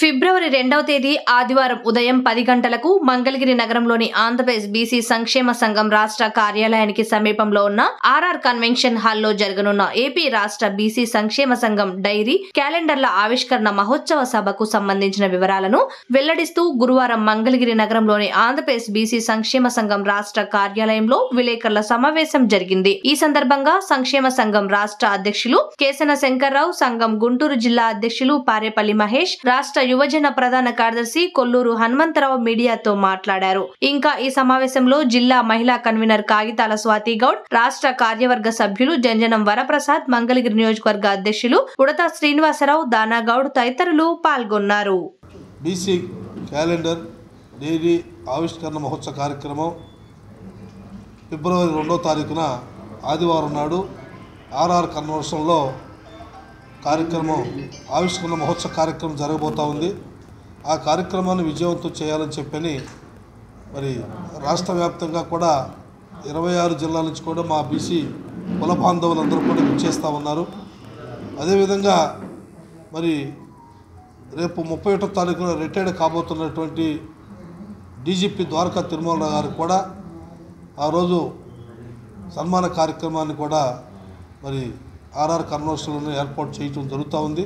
ఫిబ్రవరి 2వ తేదీ ఆదివారం ఉదయం 10 గంటలకు మంగళగిరి నగరంలోని ఆంధ్రప్రదేశ్ బీసీ సంక్షేమ సంఘం రాష్ట్ర కార్యాలయానికి సమీపంలో ఉన్న ఆర్ఆర్ కన్వెన్షన్ హాల్లో జరగనున్న ఏపీ రాష్ట్ర బీసీ సంక్షేమ సంఘం డైరీ క్యాలెండర్ల ఆవిష్కరణ మహోత్సవ సభకు సంబంధించిన వివరాలను వెల్లడిస్తూ గురువారం మంగళగిరి నగరంలోని ఆంధ్రప్రదేశ్ బీసీ సంక్షేమ సంఘం రాష్ట్ర కార్యాలయంలో విలేకరుల సమావేశం జరిగింది. ఈ సందర్భంగా సంక్షేమ సంఘం రాష్ట్ర అధ్యక్షులు కేసన శంకర్రావు, సంఘం గుంటూరు జిల్లా అధ్యక్షులు పారేపల్లి మహేష్, రాష్ట్ర యువజన ప్రధాన కార్యదర్శి కొల్లూరు హనుమంతరావు మీడియాతో మాట్లాడారు. ఇంకా ఈ సమావేశంలో జిల్లా మహిళా కన్వీనర్ కాగితాల స్వాతి గౌడ్, రాష్ట్ర కార్యవర్గ సభ్యులు జంజనం వరప్రసాద్, మంగళగిరి నియోజకవర్గ అధ్యక్షులు ఉడతా శ్రీనివాసరావు, దానాగౌడ్ తదితరులు పాల్గొన్నారు. బీసీ క్యాలెండర్ డైరీ ఆవిష్కరణ మహోత్సవ కార్యక్రమం ఫిబ్రవరి 2వ తారీఖున ఆదివారం నాడు ఆర్ఆర్ కన్వెన్షన్లో కార్యక్రమం ఆవిష్కరణ మహోత్సవ కార్యక్రమం జరగబోతూ ఉంది. ఆ కార్యక్రమాన్ని విజయవంతం చేయాలని చెప్పని మరి రాష్ట్ర వ్యాప్తంగా కూడా 26 జిల్లాల నుంచి కూడా మా బీసీ కుల బాంధవులందరూ కూడా విచ్చేస్తూ ఉన్నారు. అదేవిధంగా మరి రేపు 31వ తారీఖున రిటైర్డ్ కాబోతున్నటువంటి డీజీపీ ద్వారకా తిరుమల గారు కూడా ఆ రోజు సన్మాన కార్యక్రమాన్ని కూడా మరి ఆర్ఆర్ కన్వెన్షన్లను ఏర్పాటు చేయడం జరుగుతూ ఉంది.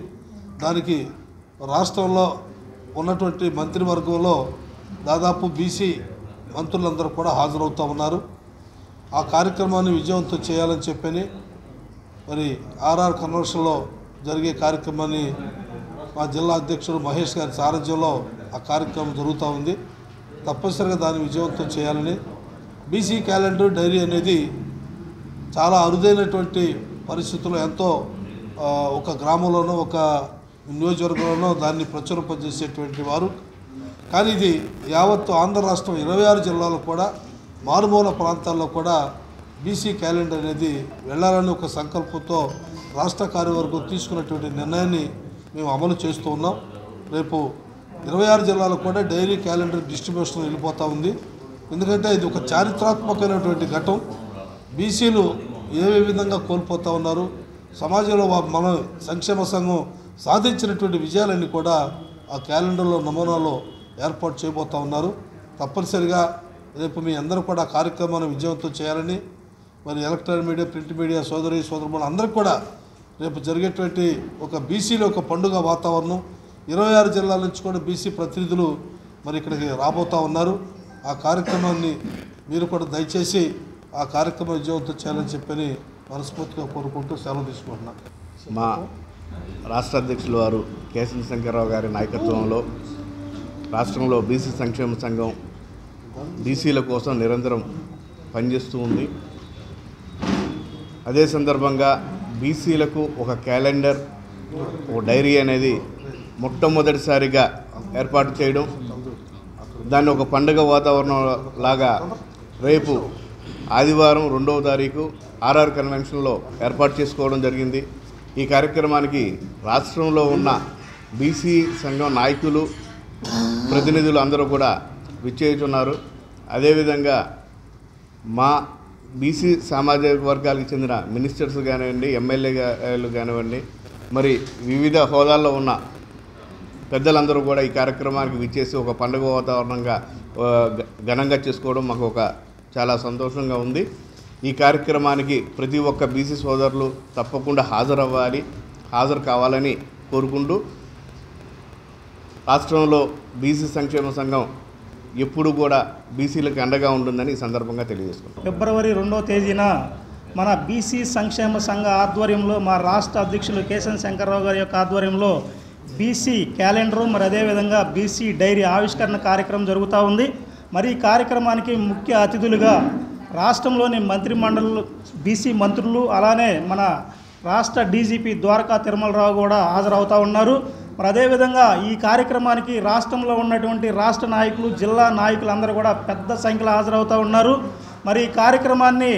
దానికి రాష్ట్రంలో ఉన్నటువంటి మంత్రివర్గంలో దాదాపు బీసీ మంత్రులందరూ కూడా హాజరవుతూ ఉన్నారు. ఆ కార్యక్రమాన్ని విజయవంతం చేయాలని చెప్పని మరి ఆర్ఆర్ కన్వెన్షన్లో జరిగే కార్యక్రమాన్ని మా జిల్లా అధ్యక్షుడు మహేష్ గారి సారథ్యంలో ఆ కార్యక్రమం జరుగుతూ ఉంది. తప్పనిసరిగా దాన్ని విజయవంతం చేయాలని, బీసీ క్యాలెండర్ డైరీ అనేది చాలా అరుదైనటువంటి పరిస్థితుల్లో ఎంతో ఒక గ్రామంలోనో ఒక నియోజకవర్గంలోనో దాన్ని ప్రచురింపజేసేటువంటి వారు. కానీ ఇది యావత్తు ఆంధ్ర రాష్ట్రం 26 జిల్లాలో కూడా మారుమూల ప్రాంతాల్లో కూడా బీసీ క్యాలెండర్ అనేది వెళ్ళాలని ఒక సంకల్పంతో రాష్ట్ర కార్యవర్గం తీసుకున్నటువంటి నిర్ణయాన్ని మేము అమలు చేస్తూ ఉన్నాం. రేపు 26 జిల్లాలో కూడా డైరీ క్యాలెండర్ డిస్ట్రిబ్యూషన్ వెళ్ళిపోతూ ఉంది. ఎందుకంటే ఇది ఒక చారిత్రాత్మకమైనటువంటి ఘట్టం. బీసీలు ఏ విధంగా కోల్పోతూ ఉన్నారు, సమాజంలో మన సంక్షేమ సంఘం సాధించినటువంటి విజయాలన్నీ కూడా ఆ క్యాలెండర్లో నమూనాలో ఏర్పాటు చేయబోతూ ఉన్నారు. తప్పనిసరిగా రేపు మీ అందరూ కూడా ఆ కార్యక్రమాన్ని విజయవంతం చేయాలని మరి ఎలక్ట్రానిక్ మీడియా, ప్రింట్ మీడియా సోదరులు అందరూ కూడా రేపు జరిగేటువంటి ఒక బీసీలో ఒక పండుగ వాతావరణం, 26 జిల్లాల నుంచి కూడా బీసీ ప్రతినిధులు మరి ఇక్కడికి రాబోతూ ఉన్నారు. ఆ కార్యక్రమాన్ని మీరు కూడా దయచేసి ఆ కార్యక్రమం విజయవంతం చేయాలని చెప్పని మనస్ఫూర్తిగా కోరుకుంటూ సెలవు తీసుకుంటున్నాను. మా రాష్ట్ర అధ్యక్షులు వారు కేసన శంకర్రావు గారి నాయకత్వంలో రాష్ట్రంలో బీసీ సంక్షేమ సంఘం బీసీల కోసం నిరంతరం పనిచేస్తూ ఉంది. అదే సందర్భంగా బీసీలకు ఒక క్యాలెండర్, ఒక డైరీ అనేది మొట్టమొదటిసారిగా ఏర్పాటు చేయడం, దాన్ని ఒక పండుగ వాతావరణం లాగా రేపు ఆదివారం 2వ తారీఖు ఆర్ఆర్ కన్వెన్షన్లో ఏర్పాటు చేసుకోవడం జరిగింది. ఈ కార్యక్రమానికి రాష్ట్రంలో ఉన్న బీసీ సంఘం నాయకులు, ప్రతినిధులు అందరూ కూడా విచ్చేస్తున్నారు. అదేవిధంగా మా బీసీ సామాజిక వర్గాలకు చెందిన మినిస్టర్స్ కానివ్వండి, ఎమ్మెల్యేలు కానివ్వండి, మరి వివిధ హోదాల్లో ఉన్న పెద్దలందరూ కూడా ఈ కార్యక్రమానికి విచ్చేసి ఒక పండుగ వాతావరణంగా ఘనంగా చేసుకోవడం మాకు ఒక చాలా సంతోషంగా ఉంది. ఈ కార్యక్రమానికి ప్రతి ఒక్క బీసీ సోదరులు తప్పకుండా హాజరు కావాలని కోరుకుంటూ రాష్ట్రంలో బీసీ సంక్షేమ సంఘం ఎప్పుడు కూడా బీసీలకు అండగా ఉంటుందని ఈ సందర్భంగా తెలియజేసుకుంటాం. ఫిబ్రవరి 2వ తేదీన మన బీసీ సంక్షేమ సంఘ ఆధ్వర్యంలో మా రాష్ట్ర అధ్యక్షులు కేసన శంకర్రావు గారి యొక్క ఆధ్వర్యంలో బీసీ క్యాలెండరు, మరి అదేవిధంగా బీసీ డైరీ ఆవిష్కరణ కార్యక్రమం జరుగుతూ ఉంది. మరి ఈ కార్యక్రమానికి ముఖ్య అతిథులుగా రాష్ట్రంలోని మంత్రిమండలి బీసీ మంత్రులు, అలానే మన రాష్ట్ర డీజీపీ ద్వారకా తిరుమలరావు కూడా హాజరవుతూ ఉన్నారు. మరి అదేవిధంగా ఈ కార్యక్రమానికి రాష్ట్రంలో ఉన్నటువంటి రాష్ట్ర నాయకులు, జిల్లా నాయకులు అందరూ కూడా పెద్ద సంఖ్యలో హాజరవుతూ ఉన్నారు. మరి ఈ కార్యక్రమాన్ని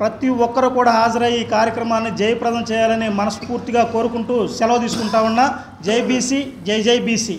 ప్రతి ఒక్కరు కూడా హాజరై ఈ కార్యక్రమాన్ని జయప్రదం చేయాలని మనస్ఫూర్తిగా కోరుకుంటూ సెలవు తీసుకుంటా ఉన్నా. జై బీసీ, జై జై బీసీ.